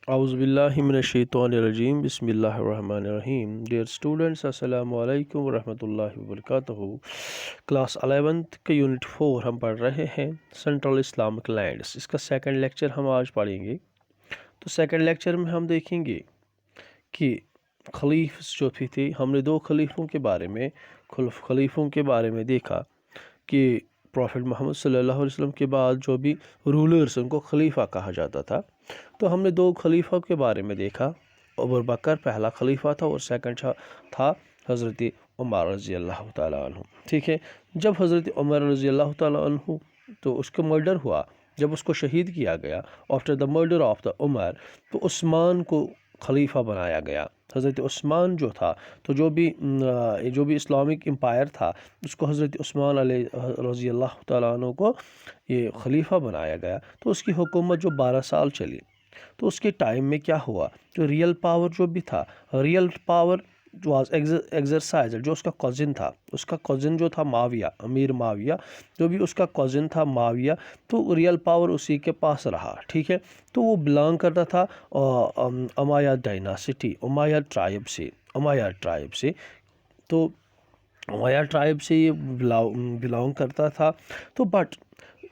اعوذ باللہ من الشیطان الرجیم بسم اللہ الرحمن الرحیم ڈیئر اسٹوڈنٹس السلام علیکم ورحمۃ اللہ وبرکاتہ۔ کلاس 11 کے یونٹ 4 ہم پڑھ رہے ہیں سینٹرل اسلامک لینڈس، اس کا سیکنڈ لیکچر ہم آج پڑھیں گے۔ تو سیکنڈ لیکچر میں ہم دیکھیں گے کہ خلیفس جو بھی تھے، ہم نے دو خلیفوں کے بارے میں دیکھا کہ پروفٹ محمد صلی اللہ علیہ وسلم کے بعد جو بھی رولرز ان کو خلیفہ کہا جاتا تھا۔ تو ہم نے دو خلیفہ کے بارے میں دیکھا، ابو بکر پہلا خلیفہ تھا اور سیکنڈ تھا حضرت عمر رضی اللہ تعالیٰ عنہ، ٹھیک ہے۔ جب حضرت عمر رضی اللہ تعالیٰ عنہ تو اس کا مرڈر ہوا، جب اس کو شہید کیا گیا after the murder of the Umar, تو عثمان کو خلیفہ بنایا گیا۔ حضرت عثمان جو تھا، تو جو بھی اسلامک امپائر تھا، اس کو حضرت عثمان علیہ رضی اللہ تعالیٰ عنہ کو یہ خلیفہ بنایا گیا۔ تو اس کی حکومت جو 12 سال چلی، تو اس کے ٹائم میں کیا ہوا، جو ریئل پاور جو بھی تھا، ریئل پاور واز ایگزرسائز، جو اس کا کزن تھا، اس کا کزن جو تھا معاویہ، امیر معاویہ، جو بھی اس کا کزن تھا معاویہ، تو ریئل پاور اسی کے پاس رہا، ٹھیک ہے۔ تو وہ بلانگ کرتا تھا امایہ ڈائناسٹی، امایہ ٹرائب سے، تو امایہ ٹرائب سے یہ بلانگ کرتا تھا۔ تو but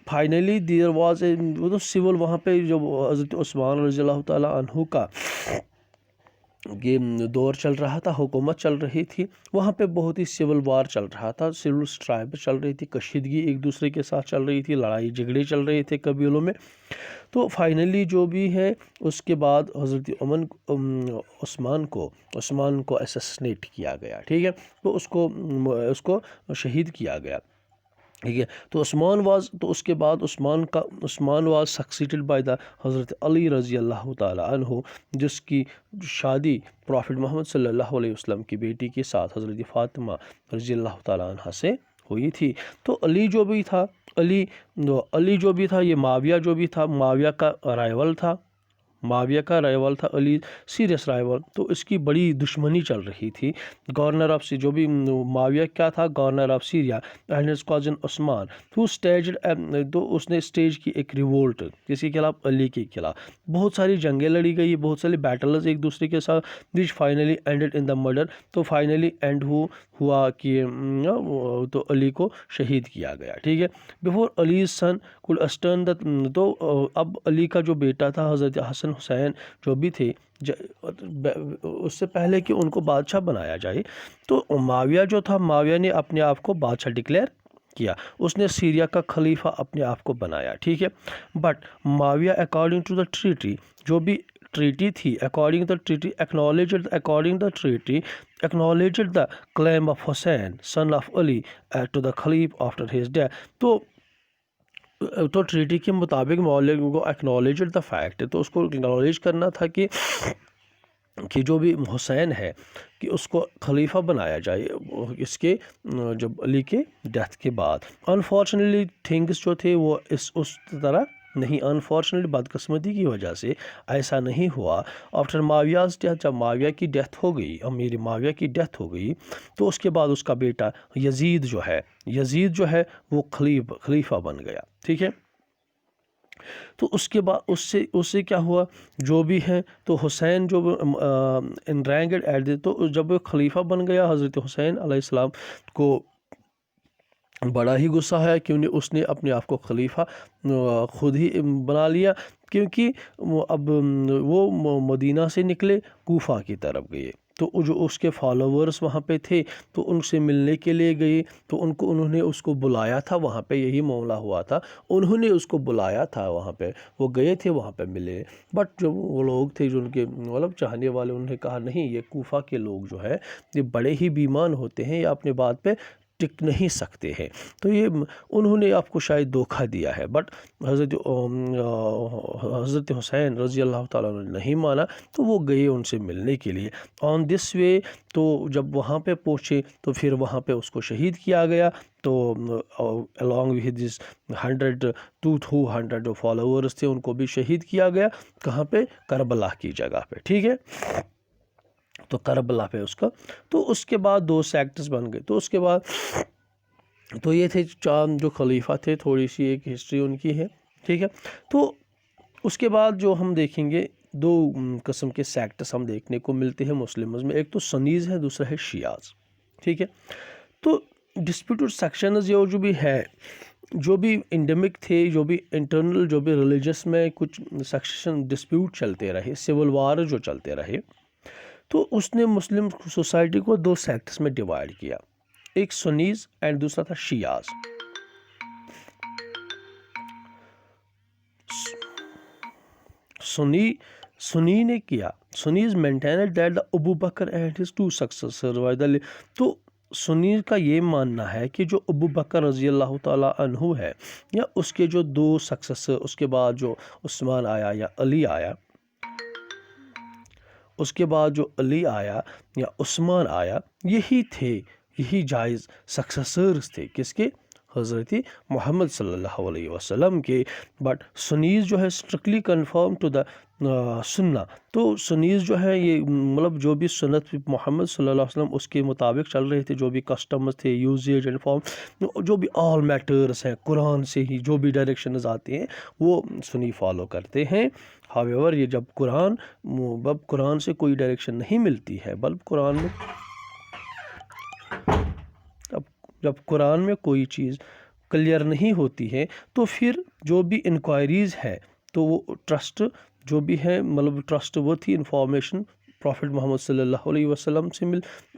finally there was a civil, وہاں پہ جو حضرت عثمان رضی اللہ تعالیٰ عنہ کا یہ دور چل رہا تھا، حکومت چل رہی تھی، وہاں پہ بہت ہی سول وار چل رہا تھا، سول اسٹرائب چل رہی تھی، کشیدگی ایک دوسرے کے ساتھ چل رہی تھی، لڑائی جھگڑے چل رہے تھے قبیلوں میں۔ تو فائنلی جو بھی ہے، اس کے بعد حضرت عثمان کو اسسنیٹ کیا گیا، ٹھیک ہے، تو اس کو شہید کیا گیا، ٹھیک ہے۔ تو اس کے بعد عثمان واز سکسیڈڈ بائی دا حضرت علی رضی اللہ تعالیٰ عنہ، جس کی شادی پروفٹ محمد صلی اللہ علیہ وسلم کی بیٹی کے ساتھ حضرت فاطمہ رضی اللہ تعالیٰ عنہ سے ہوئی تھی۔ تو علی جو بھی تھا، یہ معاویہ جو بھی تھا، معاویہ کا رائیول تھا، علی سیریس رائیول۔ تو اس کی بڑی دشمنی چل رہی تھی، گورنر آف جو بھی معاویہ کیا تھا، governor of Syria, and his cousin Usman, تو اس نے اسٹیج کی ایک ریوولٹ، کسی کے خلاف؟ علی کے خلاف۔ بہت ساری جنگیں لڑی گئی، بہت ساری بیٹلز ایک دوسرے کے ساتھ، وچ finally ended in the murder. تو فائنلی اینڈ ہوا کہ تو علی کو شہید کیا گیا، ٹھیک ہے۔ بیفور علی سن کوڈ اسٹرن تو اب علی کا جو بیٹا تھا حضرت حسن حسین جو بھی تھے، اس سے پہلے کہ ان کو بادشاہ بنایا جائے، تو معاویہ جو تھا، معاویہ نے اپنے آپ کو بادشاہ ڈکلیئر کیا، اس نے سیریا کا خلیفہ اپنے آپ کو بنایا، ٹھیک ہے۔ But Muawiya according to the treaty, جو بھی ٹریٹی تھی، according the treaty acknowledged the claim of Hussein son of Ali to the Khalif after his death۔ تو ٹریٹی کے مطابق معاویہ کو ایکنالوجڈ دا فیکٹ، تو اس کو ایکنالوج کرنا تھا کہ جو بھی حسین ہے، کہ اس کو خلیفہ بنایا جائے اس کے جب علی کے ڈیتھ کے بعد۔ انفارچونیٹلی تھنگس جو تھے وہ اس طرح نہیں، انفارچونیٹلی بدقسمتی کی وجہ سے ایسا نہیں ہوا۔ آفٹر معاویہ's ڈیتھ، جب معاویہ کی ڈیتھ ہو گئی، امیر معاویہ کی ڈیتھ ہو گئی، تو اس کے بعد اس کا بیٹا یزید جو ہے وہ خلیفہ بن گیا، ٹھیک ہے۔ تو اس کے بعد اس سے کیا ہوا، جو بھی ہے، تو حسین جو ان رینگڈ ایٹ دی، تو جب وہ خلیفہ بن گیا، حضرت حسین علیہ السلام کو بڑا ہی غصہ ہے کہ اس نے اپنے آپ کو خلیفہ خود ہی بنا لیا، کیونکہ اب وہ مدینہ سے نکلے، کوفہ کی طرف گئے، تو جو اس کے فالوورز وہاں پہ تھے، تو ان سے ملنے کے لیے گئے، تو انہوں نے اس کو بلایا تھا، وہاں پہ یہی معاملہ ہوا تھا، انہوں نے اس کو بلایا تھا وہاں پہ، وہ گئے تھے وہاں پہ ملے، بٹ جو وہ لوگ تھے جو ان کے مطلب چاہنے والے، انہوں نے کہا نہیں، یہ کوفہ کے لوگ جو ہے یہ بڑے ہی بیمان ہوتے ہیں، یہ اپنے بات پہ ٹک نہیں سکتے ہیں، تو یہ انہوں نے آپ کو شاید دھوکہ دیا ہے۔ بٹ حضرت حسین رضی اللہ تعالیٰ نے نہیں مانا، تو وہ گئے ان سے ملنے کے لیے آن دس وے۔ تو جب وہاں پہ پہنچے، تو پھر وہاں پہ اس کو شہید کیا گیا، تو along with this 200 فالوورز تھے، ان کو بھی شہید کیا گیا، کہاں پہ؟ کربلا کی جگہ پہ، ٹھیک ہے۔ تو کربلا پہ تو اس کے بعد 2 سیکٹرز بن گئے۔ تو اس کے بعد تو یہ تھے چاند جو خلیفہ تھے، تھوڑی سی ایک ہسٹری ان کی ہے، ٹھیک ہے۔ تو اس کے بعد جو ہم دیکھیں گے دو قسم کے سیکٹس ہم دیکھنے کو ملتے ہیں مسلمز میں، ایک تو سنیز ہے، دوسرا ہے شیعاز، ٹھیک ہے۔ تو ڈسپیوٹڈ سیکشنز یہ جو بھی ہے، جو بھی انڈیمک تھے، جو بھی انٹرنل، جو بھی ریلیجس میں کچھ سیکشن ڈسپیوٹ چلتے رہے، سول وار جو چلتے رہے، تو اس نے مسلم سوسائٹی کو دو سیکٹس میں ڈیوائیڈ کیا، ایک سنیز اینڈ دوسرا تھا شیعاز۔ سنی نے کیا، Sunnis maintained that the Abu Bakr and his two successor, تو سنی کا یہ ماننا ہے کہ جو ابو بکر رضی اللہ تعالیٰ عنہ ہے، یا اس کے جو دو سکسیسر، اس کے بعد جو عثمان آیا یا علی آیا، اس کے بعد جو علی آیا یا عثمان آیا، یہی تھے، یہی جائز سکسیسرز تھے، کس کے؟ حضرت محمد صلی اللہ علیہ وسلم کے۔ بٹ سنیز جو ہے اسٹرکٹلی کنفرم ٹو دا سنہ، تو سنیز جو ہے یہ مطلب جو بھی سنت محمد صلی اللہ علیہ وسلم اس کے مطابق چل رہے تھے، جو بھی کسٹمز تھے، یوزیج اینڈ فارم، جو بھی آل میٹرز ہیں، قرآن سے ہی جو بھی ڈائریکشنز آتے ہیں وہ سنی فالو کرتے ہیں۔ ہاویور یہ جب قرآن سے کوئی ڈائریکشن نہیں ملتی ہے، جب قرآن میں کوئی چیز کلیئر نہیں ہوتی ہے، تو پھر جو بھی انکوائریز ہے تو وہ ٹرسٹ جو بھی ہے، مطلب ٹرسٹ وہ تھی انفارمیشن پروفٹ محمد صلی اللہ علیہ وسلم سے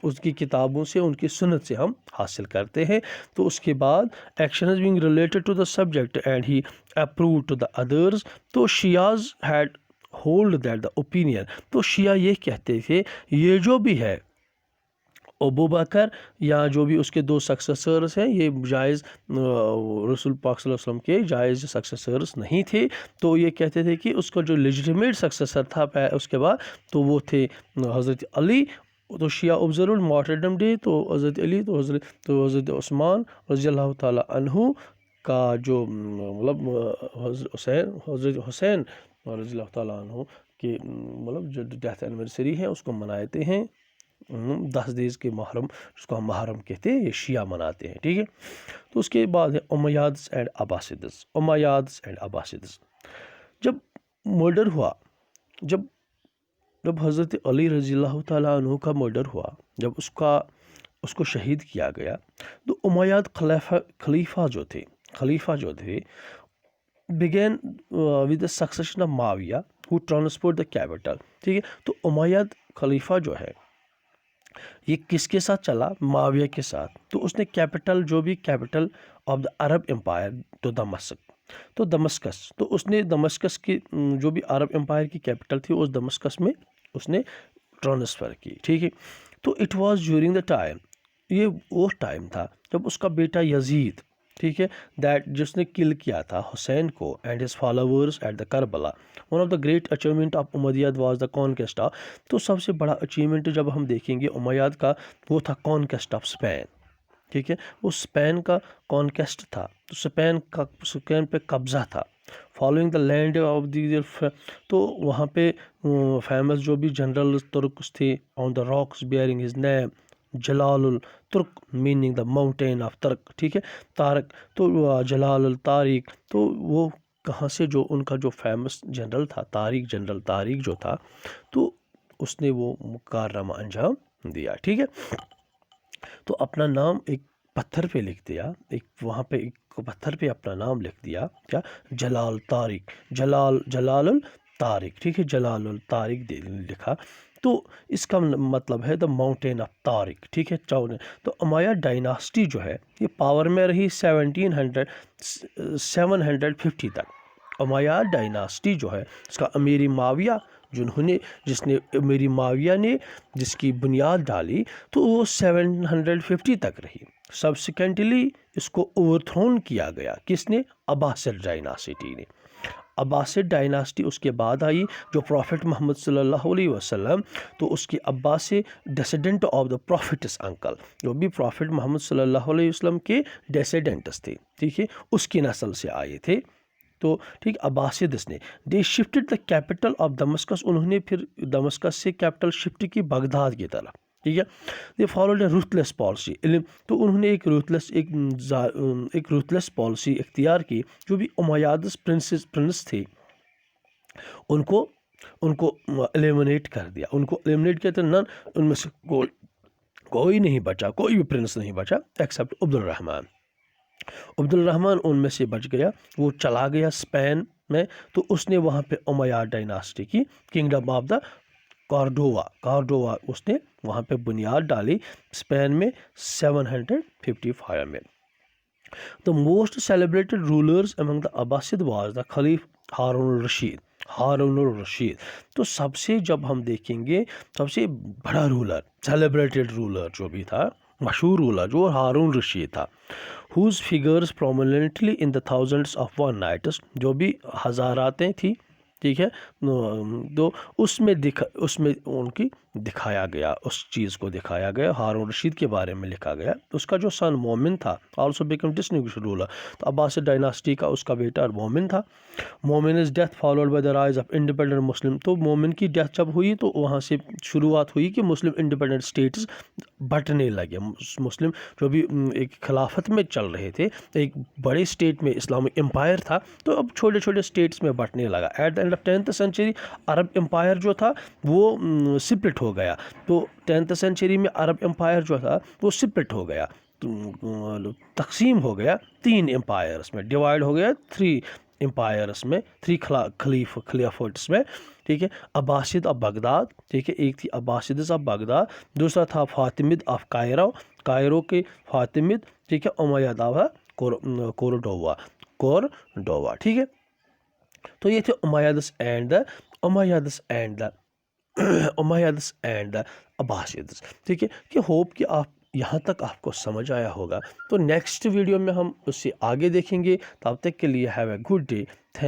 اس کی کتابوں سے، ان کی سنت سے ہم حاصل کرتے ہیں۔ تو اس کے بعد actions being related to the subject and he approved to the others, تو Shias had hold that the opinion, تو شیعہ یہ کہتے تھے یہ جو بھی ہے ابو بکر یا جو بھی اس کے دو سکسیسرز ہیں، یہ جائز رسول پاک صلی اللہ علیہ وسلم کے جائز سکسیسرز نہیں تھے، تو یہ کہتے تھے کہ اس کا جو لیجیٹیمیٹ سکسیسر تھا اس کے بعد تو وہ تھے حضرت علی۔ تو شیعہ آبزرو المارٹرڈم ڈے، تو حضرت علی تو حضرت عثمان رضی اللہ تعالیٰ عنہ کا جو مطلب حضرت حسین رضی اللہ تعالیٰ عنہ کے مطلب جو ڈیتھ اینیورسری ہے اس کو مناتے ہیں 10 دیز کے محرم، جس کو ہم محرم کہتے ہیں، یہ شیعہ مناتے ہیں، ٹھیک ہے۔ تو اس کے بعد ہے امیادز اینڈ عباسدز۔ جب مرڈر ہوا، جب حضرت علی رضی اللہ تعالیٰ عنہ کا مرڈر ہوا، جب اس کو شہید کیا گیا، تو امیاد خلیفہ جو تھے began with the succession of Muawiya who transport the capital، ٹھیک ہے۔ تو امیاد خلیفہ جو ہے یہ کس کے ساتھ چلا؟ معاویہ کے ساتھ۔ تو اس نے capital of the Arab empire تو دمسکس، تو اس نے دمسکس کی جو بھی عرب امپائر کی کیپٹل تھی اس دمسکس میں اس نے ٹرانسفر کی، ٹھیک ہے۔ تو it was during the time, یہ وہ ٹائم تھا جب اس کا بیٹا یزید، ٹھیک ہے، جس نے کل کیا تھا حسین کو and his followers at the Karbala. One of the great achievement of Umayyad was the conquest of, تو سب سے بڑا اچیومنٹ جب ہم دیکھیں گے امیاد کا، وہ تھا کانکویسٹ آف اسپین، ٹھیک ہے، وہ اسپین کا کانکویسٹ تھا، تو اسپین پہ قبضہ تھا۔ فالوئنگ دا لینڈ آف تو وہاں پہ فیمس جو بھی جنرل ترکس تھے، on the rocks bearing his name Jalal al Turk meaning the mountain of Turk, ٹھیک ہے، تارک، تو جلال الطارق، تو وہ کہاں سے، جو ان کا جو فیمس جنرل تھا جنرل طارق جو تھا، تو اس نے وہ کارنامہ انجام دیا، ٹھیک ہے۔ تو اپنا نام ایک پتھر پہ لکھ دیا، وہاں پہ ایک پتھر پہ اپنا نام لکھ دیا، کیا؟ جلال الطارق، ٹھیک ہے، جلال الطارق لکھا، تو اس کا مطلب ہے دا ماؤنٹین آف طارق، ٹھیک ہے۔ تو امیہ ڈائناسٹی جو ہے یہ پاور میں رہی 750 تک۔ امیہ ڈائناسٹی جو ہے اس کا امیر معاویہ جس نے امیر معاویہ نے جس کی بنیاد ڈالی، تو وہ 750 تک رہی۔ سبسیکوینٹلی اس کو اوور تھرون کیا گیا، کس نے؟ عباسڈ ڈائناسٹی نے۔ عباسڈ ڈائناسٹی اس کے بعد آئی، جو پروفٹ محمد صلی اللہ علیہ وسلم، تو اس کے ابا سے ڈیسیڈنٹ آف دا پروفٹس انکل، جو بھی پروفٹ محمد صلی اللہ علیہ وسلم کے ڈیسیڈنٹس تھے، ٹھیک ہے، اس کی نسل سے آئے تھے، تو ٹھیک عباسدس نے دے شفٹڈ دا کیپٹل آف دمسکس، انہوں نے پھر دمسکس سے کیپٹل شفٹ کی بغداد کی طرف، ٹھیک ہے۔ دے فالوڈ اے روتھلیس پالیسی، تو انہوں نے ایک روتھلیس پالیسی اختیار کی، جو بھی امیادس پرنس تھے ان کو ان کو ایلیمنیٹ کر دیا، ان کو ایلیمنیٹ کیا تھا، نن ان میں سے کوئی نہیں بچا، کوئی بھی پرنس نہیں بچا ایکسیپٹ عبد الرحمن۔ عبد الرحمن ان میں سے بچ گیا، وہ چلا گیا اسپین میں، تو اس نے وہاں پہ امیہ ڈائناسٹی کی کنگڈم آف دا کارڈووا اس نے وہاں پہ بنیاد ڈالی اسپین میں 755 میں۔ The most celebrated rulers among the Abbasid was the Khalif Haroon الرشید۔ تو سب سے جب ہم دیکھیں گے سب سے بڑا رولر، سیلیبریٹڈ رولر جو بھی تھا، مشہور رولر جو ہارون رشید تھا، whose figures prominently in the thousands of one nights، جو بھی ہزاراتیں تھیں، ٹھیک ہے، تو اس میں ان کی دکھایا گیا، اس چیز کو دکھایا گیا، ہارون رشید کے بارے میں لکھا گیا۔ اس کا جو سن مومن تھا آلسو بیکم ڈسٹنگوشڈ رولر، تو عباسد ڈائناسٹی کا اس کا بیٹا مومن تھا۔ مومن is death followed by the rise of independent Muslim, تو مومن کی ڈیتھ جب ہوئی تو وہاں سے شروعات ہوئی کہ مسلم انڈیپینڈنٹ اسٹیٹس بٹنے لگے، مسلم جو بھی ایک خلافت میں چل رہے تھے، ایک بڑے اسٹیٹ میں اسلامک امپائر تھا، تو اب چھوٹے چھوٹے اسٹیٹس میں بٹنے لگا۔ At the end of 10th century Arab empire جو تھا وہ سپلٹ ہو گیا، تو 10th سینچری میں عرب امپائر جو تھا وہ سپلٹ ہو گیا، تقسیم ہو گیا 3 امپائرس میں، ڈیوائڈ ہو گیا 3 امپائرس میں، 3 خلیفٹس میں، ٹھیک ہے، عباسد آف بغداد، ٹھیک ہے، ایک تھی عباسدز آف بغداد، دوسرا تھا فاطمد آف کائرو کے فاطمد، ٹھیک ہے، امیہ آف کوردووا، ٹھیک ہے۔ تو یہ تھے امیادس اینڈ دا عباسدز، ٹھیک ہے، کہ ہوپ کہ آپ یہاں تک آپ کو سمجھ آیا ہوگا۔ تو نیکسٹ ویڈیو میں ہم اس سے آگے دیکھیں گے، تب تک کے لیے ہیو اے گڈ ڈے۔